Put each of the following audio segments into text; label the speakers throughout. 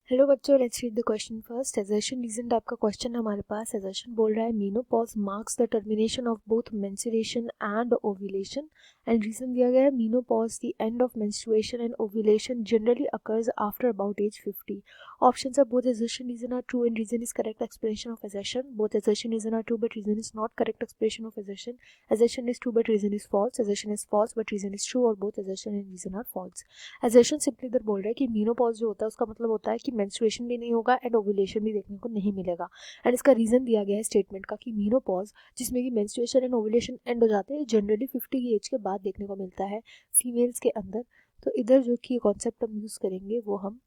Speaker 1: Hello बच्चों, let's read the question first. Assertion reason type का question है हमारे पास। एजर्शन बोल रहा है menopause marks the termination of both menstruation and ovulation. And reason दिया गया है menopause the end of menstruation and ovulation generally occurs after about age 50। Options are both assertion reason are true and reason is correct explanation of assertion. Both assertion reason are true but reason is not correct explanation of assertion. Assertion is true but reason is false. Assertion is false but reason is true और both assertion and reason are false. Assertion simply इधर बोल रहा है कि menopause जो होता है उसका मतलब होता है कि मेंस्ट्रुएशन भी नहीं होगा एंड ओव्यूलेशन भी देखने को नहीं मिलेगा। एंड इसका रीजन दिया गया है स्टेटमेंट का कि मीनोपॉज जिसमें कि मेंस्ट्रुएशन एंड ओव्यूलेशन एंड हो जाते हैं जनरली 50 की एज के बाद देखने को मिलता है फीमेल्स के अंदर। तो इधर जो कि कॉन्सेप्ट हम यूज़ करेंगे वो हम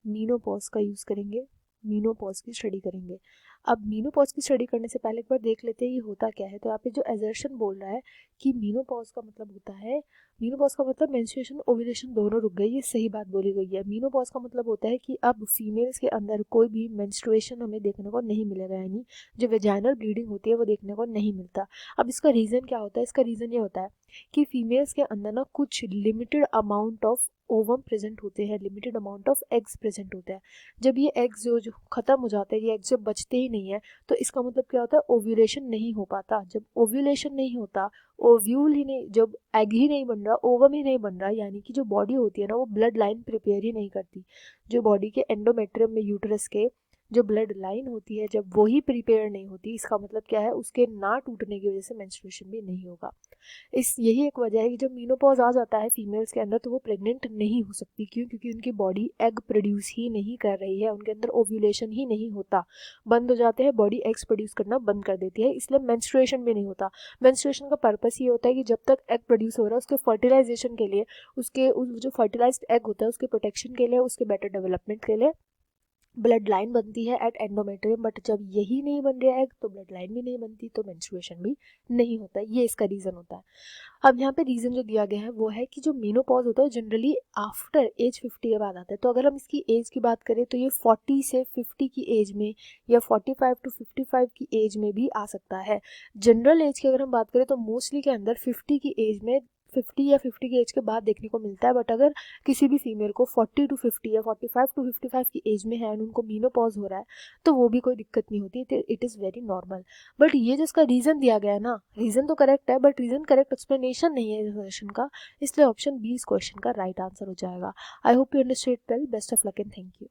Speaker 1: मीनोपॉज का यूज़ करेंगे, मीनोपॉज की स्टडी करेंगे। अब मीनोपॉज की स्टडी करने से पहले एक बार देख लेते हैं ये होता क्या है। तो यहाँ पे जो एजर्शन बोल रहा है कि मीनोपॉज का मतलब होता है, मीनोपॉज का मतलब मेंस्ट्रुएशन ओव्यूलेशन दोनों रुक गई, ये सही बात बोली गई है। मीनोपॉज का मतलब होता है कि अब फीमेल्स के अंदर कोई भी मेंस्ट्रुएशन हमें देखने को नहीं मिलेगा, यानी जो वेजाइनल ब्लीडिंग होती है वो देखने को नहीं मिलता। अब इसका रीज़न क्या होता है? इसका रीज़न ये होता है कि फीमेल्स के अंदर ना कुछ limited amount of ovum present होते हैं, limited amount of eggs present होते हैं। जब ये एग्स जो खत्म हो जाते हैं, ये एग्स जब बचते ही नहीं है, तो इसका मतलब क्या होता है? ओव्यूलेशन नहीं हो पाता। जब ओव्यूलेशन नहीं होता, ओव्यूल ही नहीं, जब एग ही नहीं बन रहा, ओवम ही नहीं बन रहा, यानी कि जो बॉडी होती है ना वो ब्लड लाइन प्रिपेयर ही नहीं करती। जो बॉडी के एंडोमेट्रियम में यूटरस के जो ब्लड लाइन होती है, जब वो ही प्रिपेयर नहीं होती, इसका मतलब क्या है? उसके ना टूटने की वजह से मेंस्ट्रुएशन भी नहीं होगा। इस यही एक वजह है कि जब मीनोपॉज आ जाता है फीमेल्स के अंदर तो वो प्रेग्नेंट नहीं हो सकती। क्यों? क्योंकि उनकी बॉडी एग प्रोड्यूस ही नहीं कर रही है, उनके अंदर ओव्यूलेशन ही नहीं होता, बंद हो जाते हैं, बॉडी एग्स प्रोड्यूस करना बंद कर देती है, इसलिए मेंस्ट्रुएशन भी नहीं होता। मेंस्ट्रुएशन का पर्पस ये होता है कि जब तक एग प्रोड्यूस हो रहा है उसके फर्टिलाइजेशन के लिए, उसके जो फर्टिलाइज्ड एग होता है उसके प्रोटेक्शन के लिए, उसके बेटर डेवलपमेंट के लिए ब्लड लाइन बनती है एट एंडोमेट्रियम। बट जब यही नहीं बन रहा एग तो ब्लड लाइन भी नहीं बनती, तो मेंस्ट्रुएशन भी नहीं होता। ये इसका रीज़न होता है। अब यहाँ पे रीज़न जो दिया गया है वो है कि जो मेनोपॉज होता है जनरली आफ्टर एज 50 के बाद आता है। तो अगर हम इसकी एज की बात करें तो ये 40 से 50 की एज में या 45 टू 55 की एज में भी आ सकता है। जनरल एज की अगर हम बात करें तो मोस्टली के अंदर 50 की एज में, 50 या 50 की एज के बाद देखने को मिलता है। बट अगर किसी भी फीमेल को 40 टू 50 या 45 टू 55 की एज में है और उनको मीनोपॉज हो रहा है तो वो भी कोई दिक्कत नहीं होती, it is very normal. But ये जिसका रीज़न दिया गया है ना, रीज़न तो करेक्ट है बट रीज़न करेक्ट एक्सप्लेनेशन नहीं है इस क्वेश्चन का, इसलिए ऑप्शन बी इस क्वेश्चन का राइट आंसर हो जाएगा। I hope you understand well. Best of luck and thank you.